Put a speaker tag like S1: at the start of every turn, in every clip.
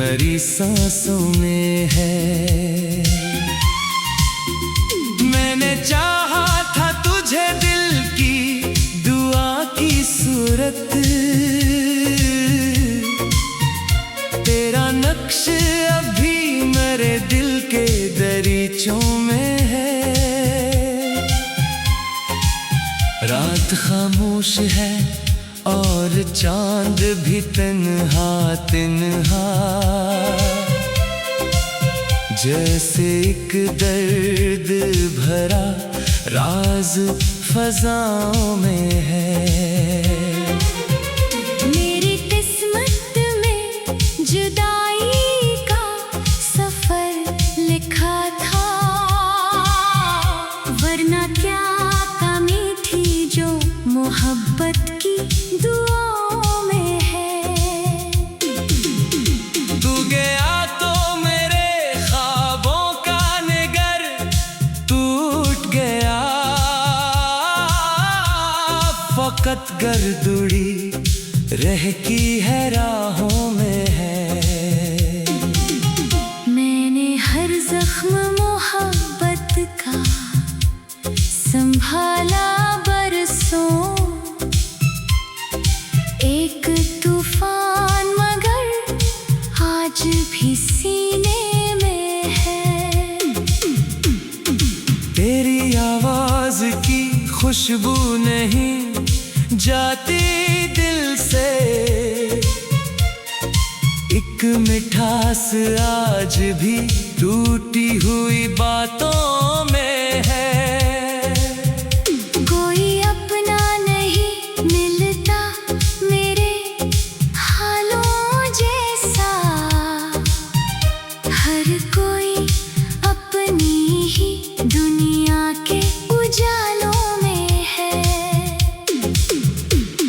S1: मरी सांसों में है। मैंने चाहा था तुझे दिल की दुआ की सूरत, तेरा नक्श अभी मेरे दिल के दरीचों में है। रात खामोश है और चांद भी तन्हा तन्हा, जैसे एक दर्द भरा राज फजाओं में है।
S2: मेरी किस्मत में जुदाई का सफर लिखा था, वरना क्या कमी थी जो मोहब्बत की दुआओं में है।
S1: तू गया तो मेरे ख्वाबों का निगर टूट गया, फकत गर्दुड़ी रह की है राहों में है।
S2: मैंने हर जख्म मोहब्बत का संभाला बरसों, एक तूफान मगर आज भी सीने में है।
S1: तेरी आवाज की खुशबू नहीं जाती दिल से, एक मिठास आज भी टूटी हुई बातों में है।
S2: कोई अपना नहीं मिलता मेरे हालों जैसा, हर कोई अपनी ही दुनिया के उजालों में है।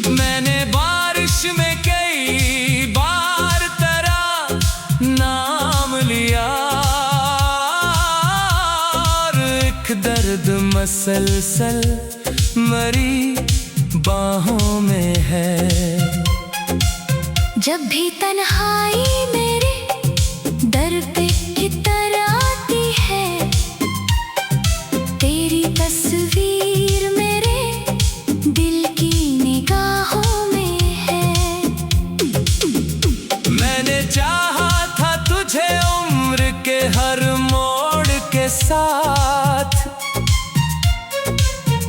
S1: मैंने बारिश में कई बार तेरा नाम लिया, और एक दर्द मसलसल मरी बाहों में है।
S2: जब भी तन्हाई मेरे दर पे इतर आती है, तेरी तस्वीर मेरे दिल की निगाहों में है।
S1: मैंने चाहा था तुझे उम्र के हर मोड़ के साथ,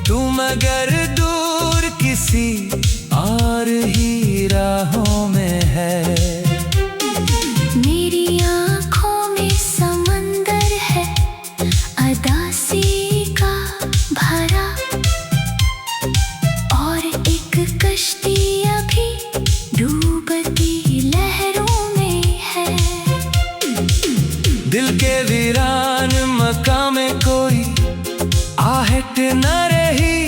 S1: तू मगर दूर किसी और ही राहों में है।
S2: मेरी आँखों में समंदर है अदासी का भरा, और एक कश्ती अभी डूबती लहरों में है।
S1: दिल के वीरान मकाम में कोई आहट न रही,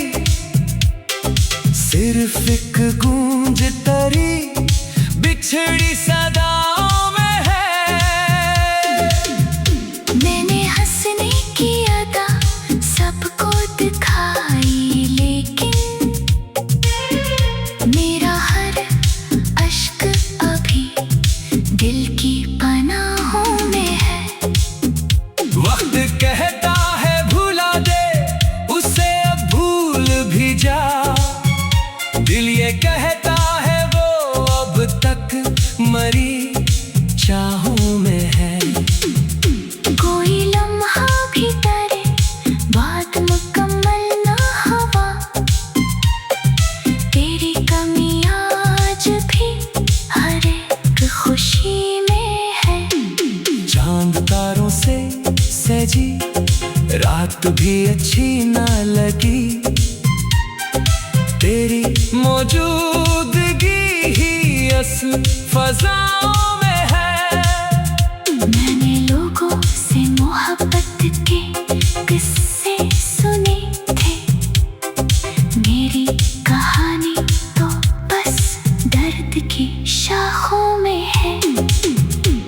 S1: सिर्फ एक गूंज तरी बिछड़ी सदाओं में है।
S2: मैंने हंसने की अदा सबको दिखाई, लेकिन मेरा हर अश्क अभी दिल की पनाहों में है।
S1: वक्त कहता है भुला दे उसे, अब भूल भी जा, दिल ये कहता है वो अब तक मरी चाहों में है।
S2: कोई लम्हा भी करे बात मुकम्मल ना हवा, तेरी कमी आज भी हर एक खुशी में है।
S1: चांद तारों से सजी रात भी अच्छी ना लगी, तेरी मौजूदगी ही असल फजाओं में है।
S2: मैंने लोगों से मोहब्बत के किस्से सुने थे, मेरी कहानी तो बस दर्द की शाखों में है।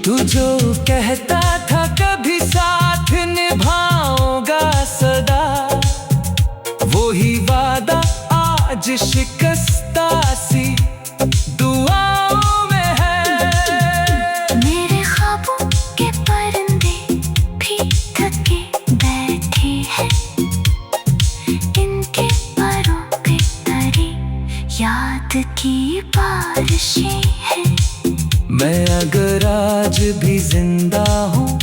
S1: तू जो कहता था कभी साथ निभाऊंगा सदा, वो ही वादा आज शिकस्ता सी दुआओं में है।
S2: मेरे ख्वाब की बारिशें हैं।
S1: मैं अगर आज भी जिंदा हूँ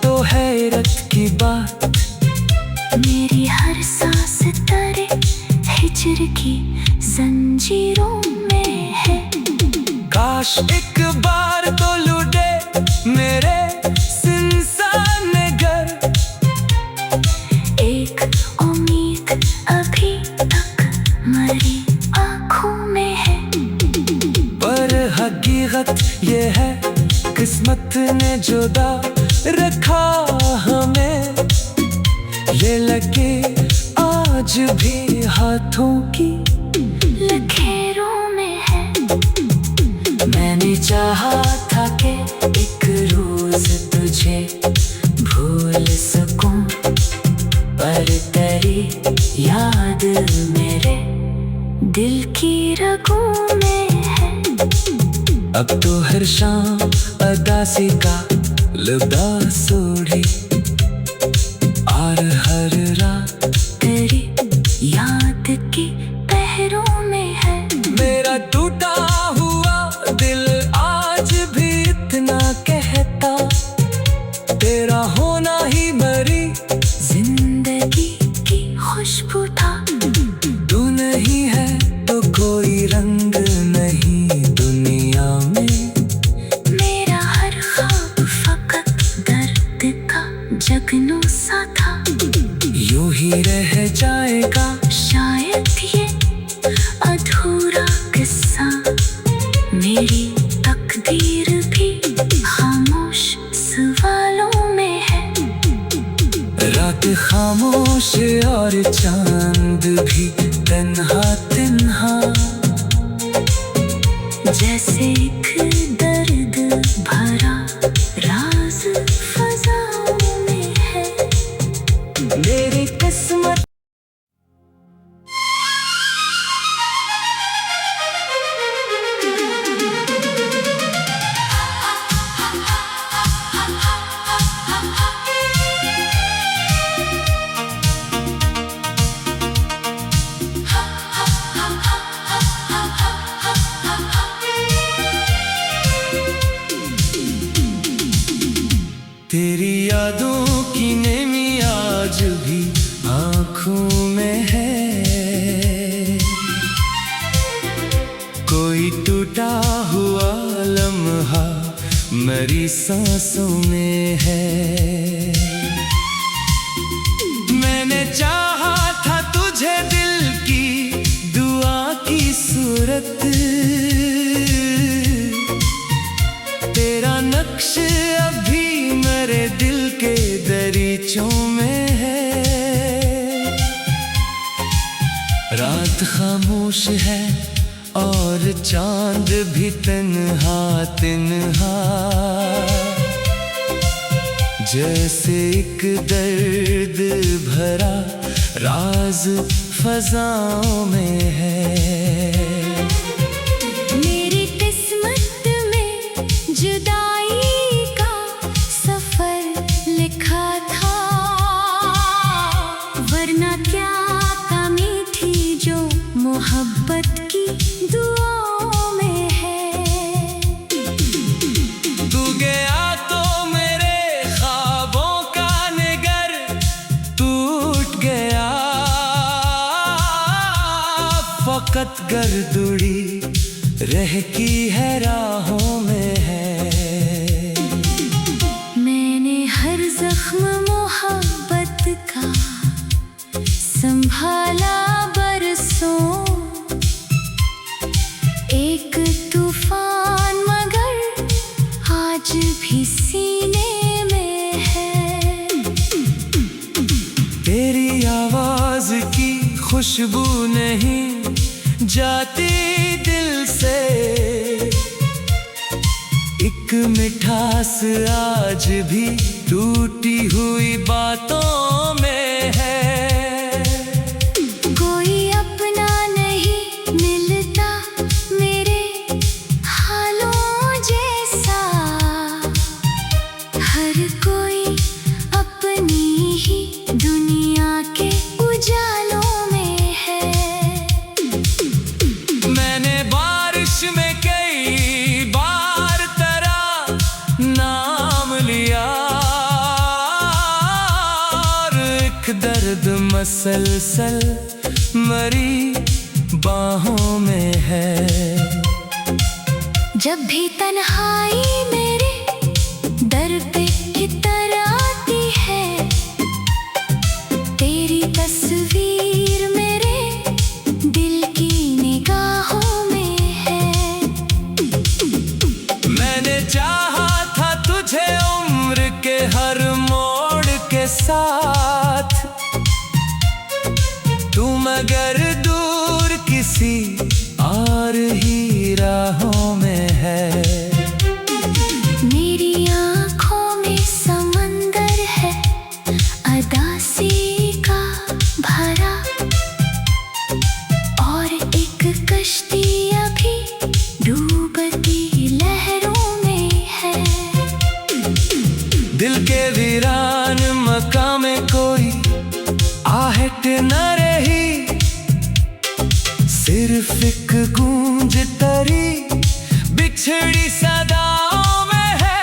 S1: तो हैरत की बात,
S2: मेरी हर सांस तरे हिजर की जंजीरों में है।
S1: काश एक बार तो लुटे मेरे सुनसान घर,
S2: एक उम्मीद अभी तक मरी आँखों में है।
S1: पर हकीकत ये है किस्मत ने जुदा रखा हमें, ये लगे आज भी हाथों की
S2: लकीरों में है।
S1: मैंने चाहा था कि एक रोज तुझे भूल सकूं, पर तेरी याद मेरे
S2: दिल की रगों में है।
S1: अब तो हर शाम अदासी का लिबास ओढ़ी, और हर रात
S2: तेरी याद की पहरों में है।
S1: मेरा टूटा हुआ दिल आज भी इतना कहता, तेरा होना ही मेरी
S2: जिंदगी की खुशबू था।
S1: तू नहीं है तो कोई रंग नहीं दुनिया में।
S2: मेरा हर ख्वाब फकत दर्द का जगनू सा था।
S1: यूं ही रह जाएगा
S2: शायद ये अधूरा किस्सा, मेरी तकदीर भी खामोश सवालों में है।
S1: रात खामोश और चांद भी तन्हा तन्हा,
S2: जैसे एक दर्द भरा राज फजाओं में है।
S1: मेरी किस्मत तेरी यादों की नेमी आज भी आँखों में है। कोई टूटा हुआ लम्हा मेरी सांसों में है। मैंने चाहा था तुझे दिल की दुआ की सूरत, तेरा नक्श अभी मेरे दिल के दरीचों में है। रात खामोश है और चांद भी तन्हा तन्हा, जैसे एक दर्द भरा राज फजाओं में है।
S2: मेरी किस्मत में जुदाई का सफर लिखा था, वरना क्या कमी थी जो मोहब्बत की दुआओं में है।
S1: तू गया तो मेरे ख्वाबों का निगर टूट गया, फकत गर्दुड़ी रह की है राहों में है।
S2: मैंने हर जख्म मोहब्बत का संभाला बरसों, एक तूफान मगर आज भी सीने में है।
S1: तेरी आवाज की खुशबू नहीं जाती दिल से, एक मिठास आज भी टूटी हुई बातों में है।
S2: कोई अपना नहीं मिलता मेरे हालों जैसा, हर कोई अपनी ही दुनिया के उजालों में है।
S1: मैंने मुसलसल मरी बाहों में है।
S2: जब भी तन्हाई मेरे दर पे इतर आती है, तेरी तस्वीर मेरे दिल की निगाहों में है।
S1: मैंने चाहा था तुझे उम्र के हर मोड़ के साथ, तू मगर दूर किसी और ही राहों में है।
S2: मेरी आँखों में समंदर है अदासी का भरा, और एक कश्ती अभी डूबती लहरों में है।
S1: दिल के वीरान मकाम में कोई आहट न रही, सिर्फ एक गूंज तरी बिछड़ी सदाओं में है।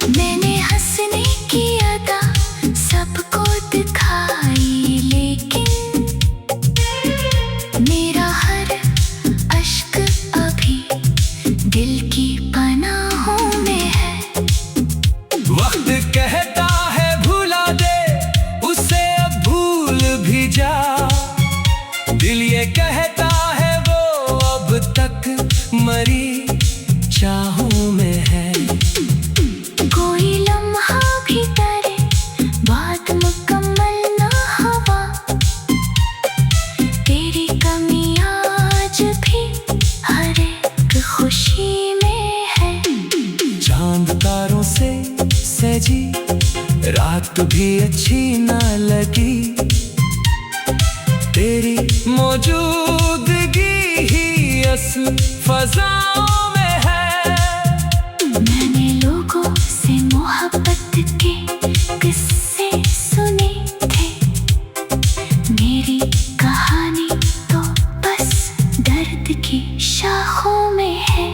S2: मैंने हंसने की अदा सबको दिखाई, लेकिन मेरा हर अश्क अभी दिल की पनाहों में है।
S1: वक्त कहता है भुला दे उसे, अब भूल भी जा। दिल ये कहता है वो अब तक मरी चाहों में है।
S2: कोई लम्हा भी करे बात मुकम्मल ना हवा, तेरी कमी आज भी हर एक खुशी में है।
S1: चांद तारों से सजी रात भी अच्छी ना लगी, तेरी मौजूदगी ही असल फजाओं में है।
S2: मैंने लोगों से मोहब्बत के किस्से सुने थे, मेरी कहानी तो बस दर्द की शाखों में है।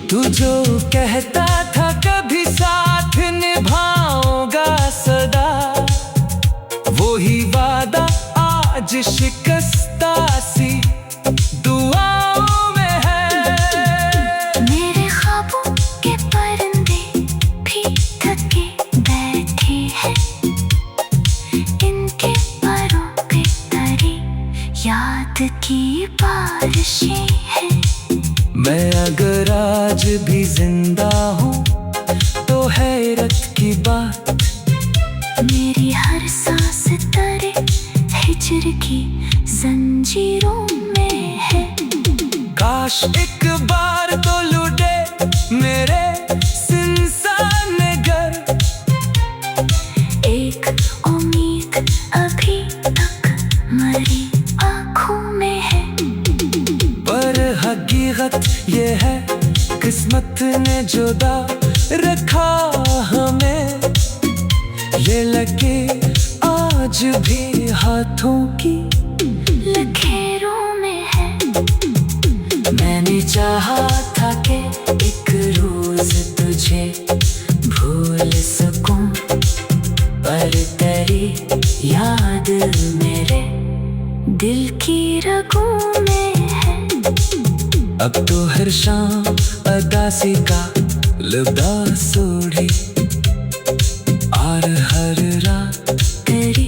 S1: तू जो कहता था कभी साथ निभाऊंगा सदा, वो ही वादा आज शिकस्ता सी दुआओं में है।
S2: मेरे ख्वाबों के परिंदे भी थके बैठे हैं, इनके परों पे तरी याद की बारिशें हैं।
S1: मैं अगर आज भी जिंदा हूँ तो हैरत की बात,
S2: मेरी हर सांस तरे हिजर की जंजीरों में है।
S1: काश एक बार तो लुटे मेरे सिंसान घर,
S2: एक उम्मीद अभी तक मरी आँखों में है।
S1: पर हकीकत ये है किस्मत ने जुदा रखा हमें, ये लगे आज भी हाथों की
S2: लकीरों में है।
S1: मैंने चाहा था कि एक रोज तुझे भूल सकूं, पर तेरी याद मेरे
S2: दिल की रगों में है।
S1: अब तो हर शाम अदासी का लिबास ओढ़ी, और हर रात
S2: तेरी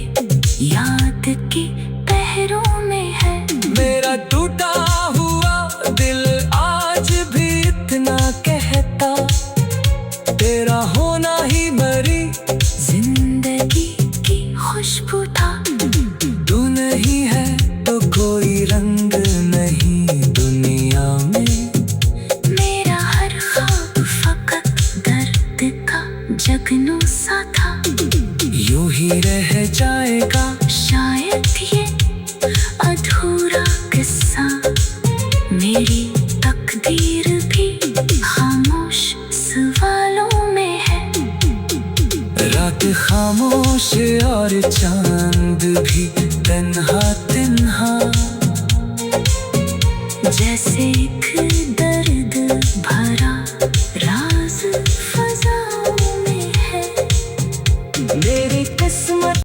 S2: याद की पहरों में है।
S1: मेरा टूटा हुआ दिल आज भी इतना कहता, तेरा होना ही मरी
S2: जिंदगी की खुशबू था।
S1: तू नहीं है तो कोई रंग नहीं दुनिया में।
S2: मेरा हर ख्वाब फकत दर्द का जगनू सा था।
S1: यूं ही रह जाएगा
S2: शायद ये अधूरा किस्सा, मेरी तकदीर भी खामोश सवालों में है।
S1: रात खामोश और चांद भी तन्हा तन्हा,
S2: जैसे एक दर्द भरा राज फजाओं में है।
S1: मेरी किस्मत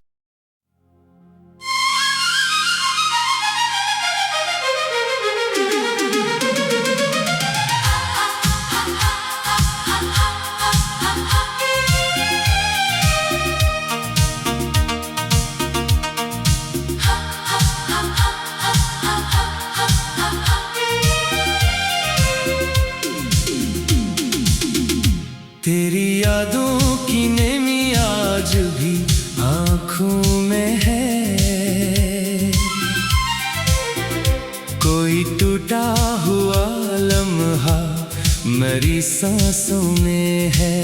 S1: मेरी सांसों में है।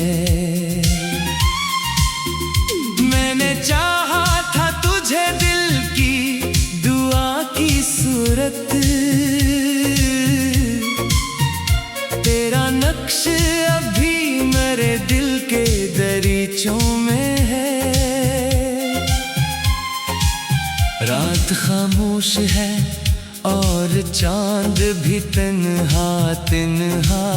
S1: मैंने चाहा था तुझे दिल की दुआ की सूरत, तेरा नक्श अभी मेरे दिल के दरीचों में है। रात खामोश है और चांद भी तन्हा तन्हा,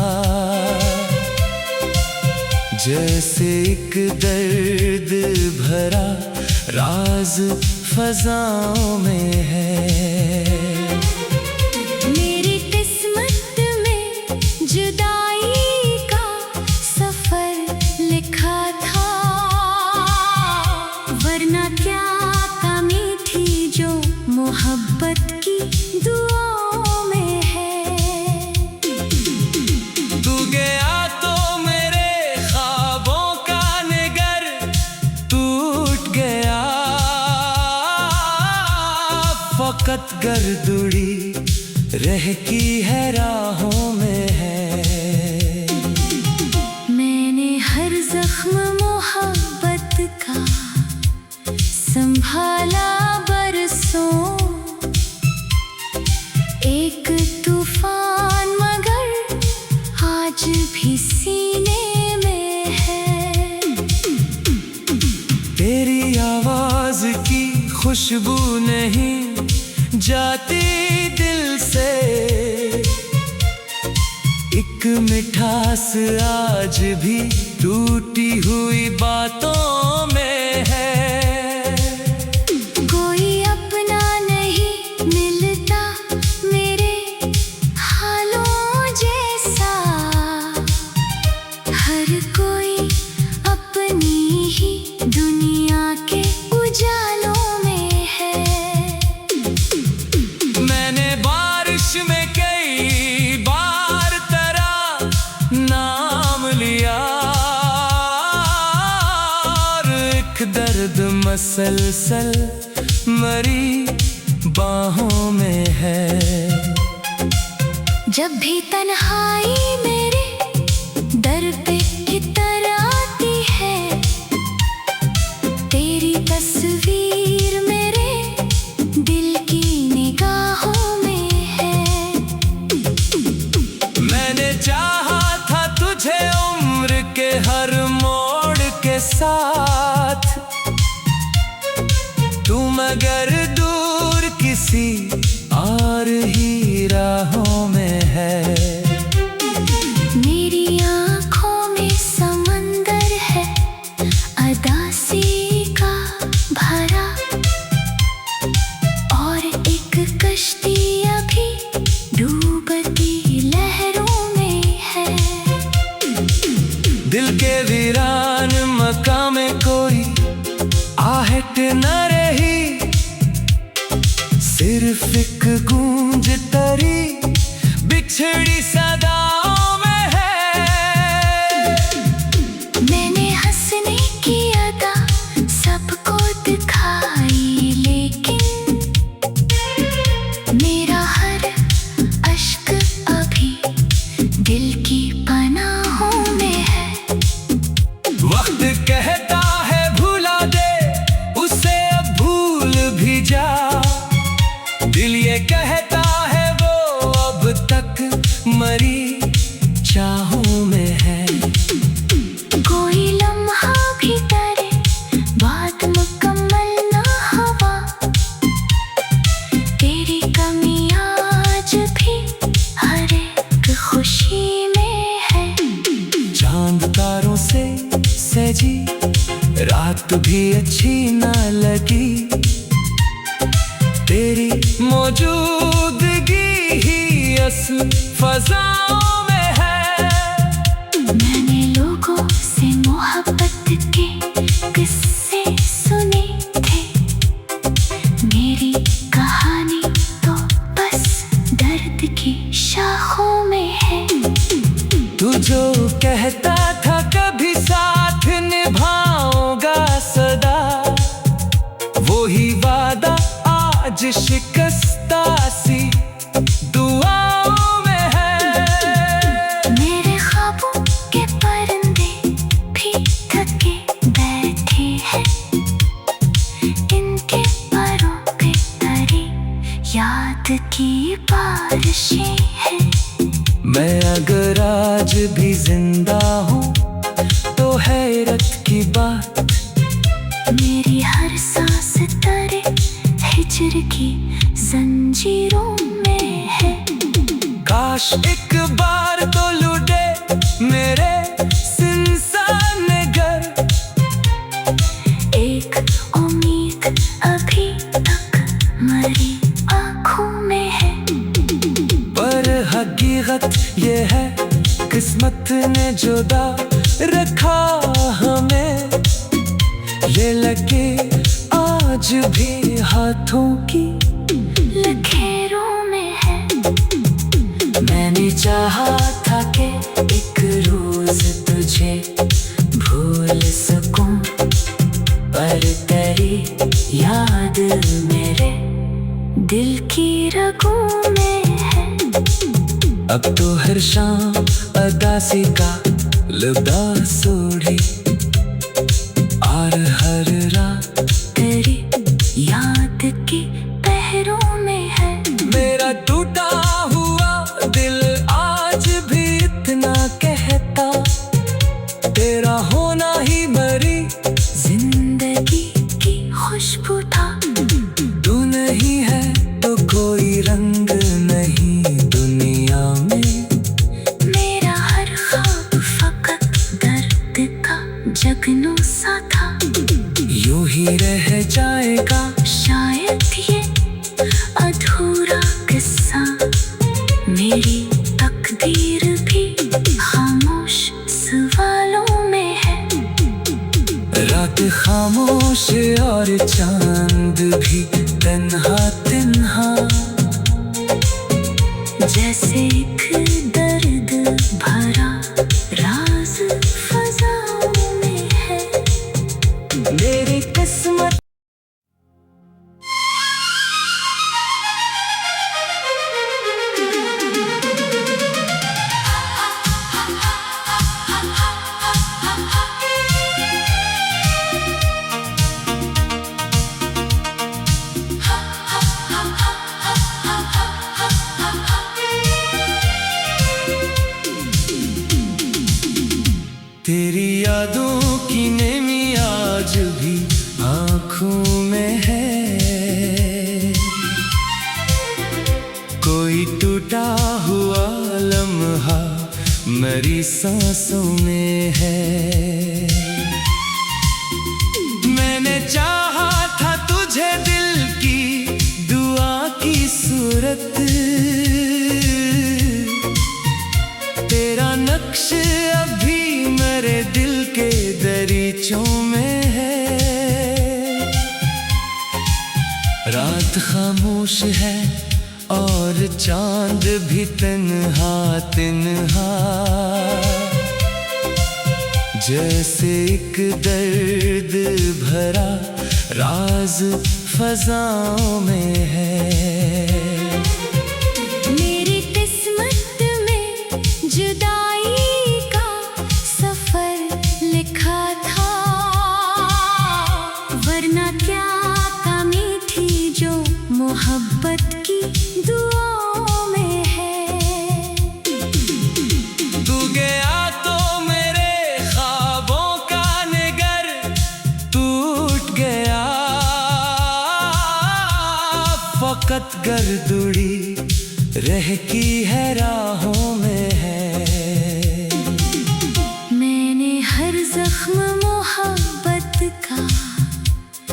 S1: जैसे एक दर्द भरा राज फजाओं में है।
S2: मेरी किस्मत में जुदाई का सफर लिखा था, वरना क्या कमी थी जो मोहब्बत की दुआओं में है।
S1: तू गया तो मेरे ख्वाबों का निगर टूट गया, फकत गर्दुड़ी रह की है राहों में है।
S2: मैंने हर जख्म मोहब्बत का संभाला बरसों, एक तूफान मगर आज भी सीने में है।
S1: तेरी आवाज की खुशबू नहीं जाती दिल से, एक मिठास आज भी टूटी हुई बातों में है।
S2: कोई अपना नहीं मिलता मेरे हालों जैसा, हर कोई अपनी ही दुनिया के उजालों में है।
S1: मैंने बारिश में कई बार तेरा नाम लिया, और एक दर्द मसलसल मरी बाहों में है।
S2: जब भी तन्हाई मेरे दर पे कितर आती है, तेरी तस्वीर मेरे दिल की निगाहों में है।
S1: मैंने चाहा था तुझे उम्र के हर मोड़ के साथ, तू मगर दूर किसी और ही राहों में है।
S2: मेरी आँखों में समंदर है अदासी का भरा, और एक कश्ती अभी डूबती लहरों में है।
S1: दिल के वीरान मकाम में कोई आहट न रही, सिर्फ एक गूंज तरी बिछड़ी सदाओं में है।
S2: मैंने हंसने की अदा सबको दिखाई, लेकिन मेरा हर अश्क अभी दिल की पनाहों में है।
S1: वक्त कहता है भुला दे उसे, अब भूल भी जा, दिल ये कहता है वो अब तक मरी चाहों में है।
S2: कोई लम्हा भी करे बात मुकम्मल ना हुआ, तेरी कमी आज भी हर एक खुशी में है।
S1: चांद तारों से सजी रात भी अच्छी ना लगी, तेरी मौजूदगी ही असल फजाओं में है।
S2: मैंने लोगों से मोहब्बत के किस्से सुने थे, मेरी कहानी तो बस दर्द की शाखों में है।
S1: तू जो कहता था कभी साथ निभाऊंगा सदा, वो ही वादा आज शिकस्ता सी दुआओं में है।
S2: मेरे रात की बारिशें हैं।
S1: मैं अगर आज भी जिंदा हूँ तो हैरत की बात,
S2: मेरी हर सांस तारे हिजर की जंजीरों में है।
S1: काश एक बार तो लुटे मेरे सुनसान घर,
S2: एक उम्मीद अभी तक मरी आँखों में है।
S1: पर हकीकत ये है किस्मत ने जुदा रखा हमें, ये लगे आज भी हाथों की
S2: लकीरों में है।
S1: मैंने चाहा था कि एक रोज तुझे भूल सकूं, पर तेरी याद मेरे
S2: दिल की रगों में है।
S1: अब तो हर शाम अदासी का लिबास ओढ़े, और हर रात
S2: तेरी याद की पहरों में है।
S1: मेरा टूटा हुआ दिल आज भी इतना कहता, तेरा होना ही मरी
S2: जिंदगी की खुशबू था।
S1: तू नहीं है तो कोई रंग नहीं दुनिया में।
S2: मेरा हर ख्वाब फकत दर्द का जगनू सा था।
S1: यूं ही रह जाएगा
S2: शायद ये अधूरा किस्सा, मेरी तकदीर भी खामोश सवालों में है।
S1: रात खामोश और चांद भी तन्हा तन्हा,
S2: जैसे एक दर्द भरा राज फजाओं में है।
S1: मेरी किस्मत तेरी यादों की नेमी आज भी आँखों में है। कोई टूटा हुआ लम्हा मेरी सांसों में है। मैंने चाहा था तुझे दिल की दुआ की सूरत, तेरा नक्श अभी मेरे दिल के दरीचों में है। रात खामोश है और चांद भी तन्हा तन्हा, जैसे एक दर्द भरा राज फजाओं में है।
S2: मेरी किस्मत में जुदाई का सफर लिखा था, वरना क्या कमी थी जो मोहब्बत की दुआओं में है।
S1: तू गया तो मेरे ख्वाबों का निगर टूट गया, फकत गर्दुड़ी रह की है राहों में है।
S2: मैंने हर जख्म मोहब्बत का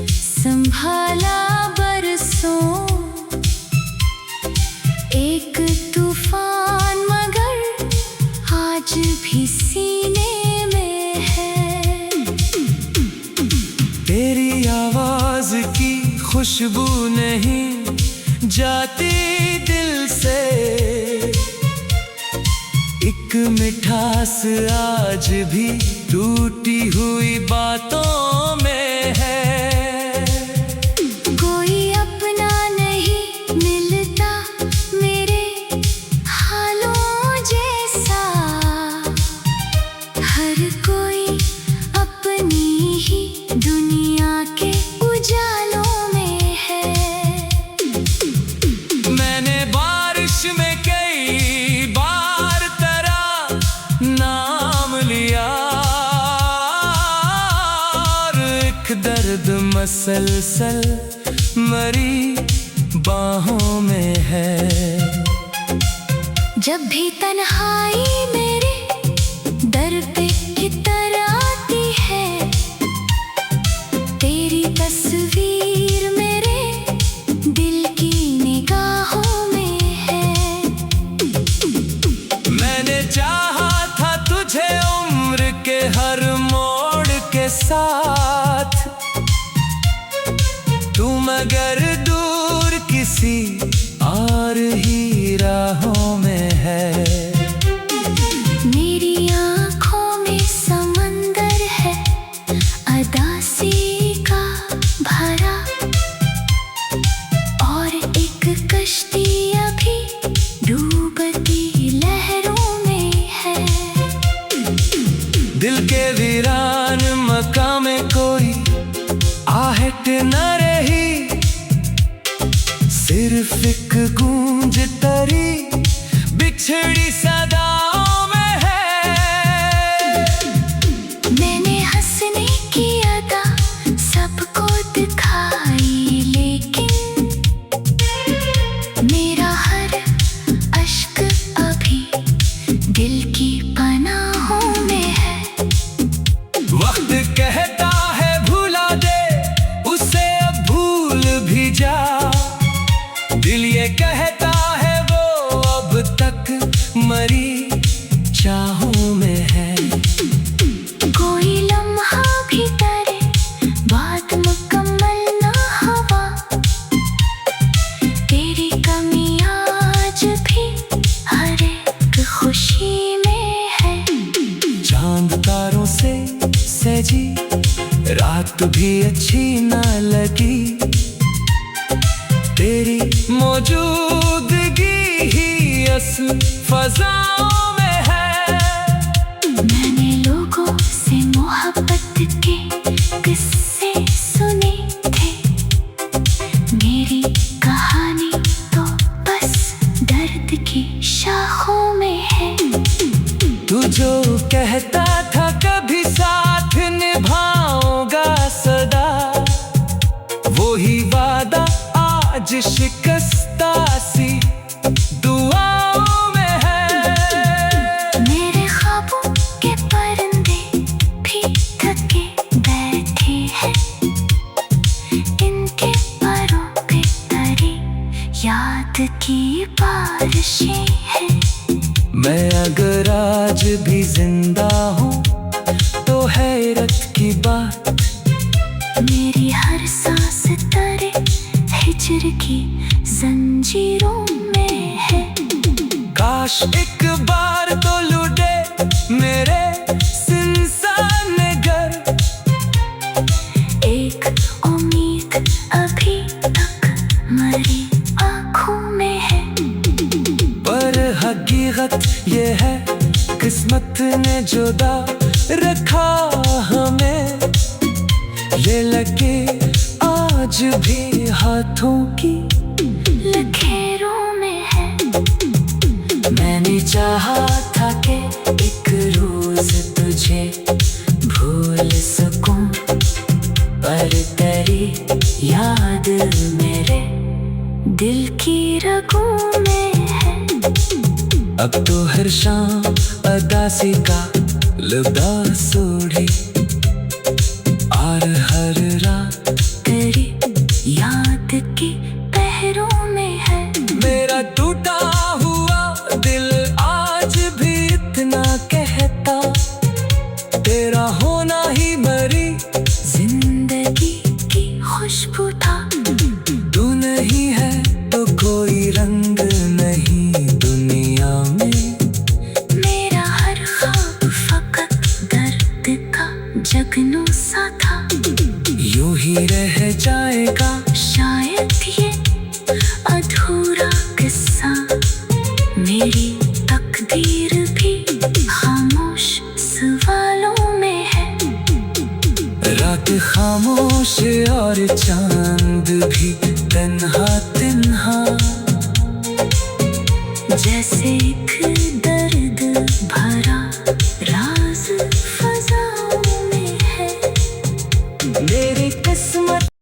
S2: संभाला बरसों, एक तूफान मगर आज भी सीने में है।
S1: तेरी आवाज की खुशबू नहीं जाती दिल से, एक मिठास आज भी टूटी हुई बातों में है।
S2: कोई अपना नहीं मिलता मेरे हालों जैसा, हर कोई अपनी ही दुनिया के उजालों में है।
S1: मैंने मुसलसल मरी बाहों में है।
S2: जब भी तन्हाई मेरे दर पे इतर आती है, तेरी तस्वीर मेरे दिल की निगाहों में है।
S1: मैंने चाहा था तुझे उम्र के हर मोड़ के साथ, तू मगर दूर किसी और ही राहों में है।
S2: मेरी आँखों में समंदर है अदासी का भरा, और एक कश्ती अभी डूबती लहरों में है।
S1: दिल के वीरान मकाम में कोई आहट न रही, सिर्फ एक गूंज तरी बिछड़ी सदाओं में है।
S2: मैंने हंसने की अदा सबको दिखाई, लेकिन मेरा हर अश्क अभी दिल की पनाहों में है।
S1: वक्त कहता है भुला दे उसे, अब भूल भी जा। दिल ये कहता है वो अब तक मरी चाहों में है।
S2: कोई लम्हा भी करे बात मुकम्मल ना हुआ, तेरी कमी आज भी हर एक खुशी में है।
S1: चांद तारों से सजी रात भी अच्छी ना लगी, तेरी मौजूदगी ही असल फजाओं में है।
S2: मैंने लोगों से मोहब्बत के किस्से सुने थे, मेरी कहानी तो बस दर्द की शाखों में है।
S1: तू जो कहता था कभी साथ निभाऊंगा सदा, वो ही वादा आज शिकस्ता सी दुआओं में है।
S2: मेरे ख्वाबों के परिंदे भी थके बैठे हैं, इनके परों पे तरी याद की बारिशें हैं।
S1: मैं अगर आज भी जिंदा हूँ तो हैरत की बात,
S2: मेरी हर सांस तरे हिजर की जंजीरों में है।
S1: काश एक बार तो लुटे मेरे सुनसान घर,
S2: एक उम्मीद अभी तक मरी आँखों में है।
S1: पर हकीकत ये है किस्मत ने जुदा रखा हमें, ये लगे आज भी हाथों की
S2: लकीरों में है।
S1: मैंने चाहा था कि एक रोज तुझे भूल सकूं, पर तेरी याद मेरे
S2: दिल की रगों में है।
S1: अब तो हर शाम अदासी का लिबास ओढ़ी, और हर रात
S2: तेरी याद की पहरों में है।
S1: मेरा टूटा हुआ दिल आज भी इतना कहता, तेरा होना ही मरी
S2: जिंदगी की खुशबू था।
S1: तू नहीं है तो कोई रंग नहीं दुनिया में।
S2: मेरा हर ख्वाब फकत दर्द का जगनू सा था।
S1: यूं ही रह जाएगा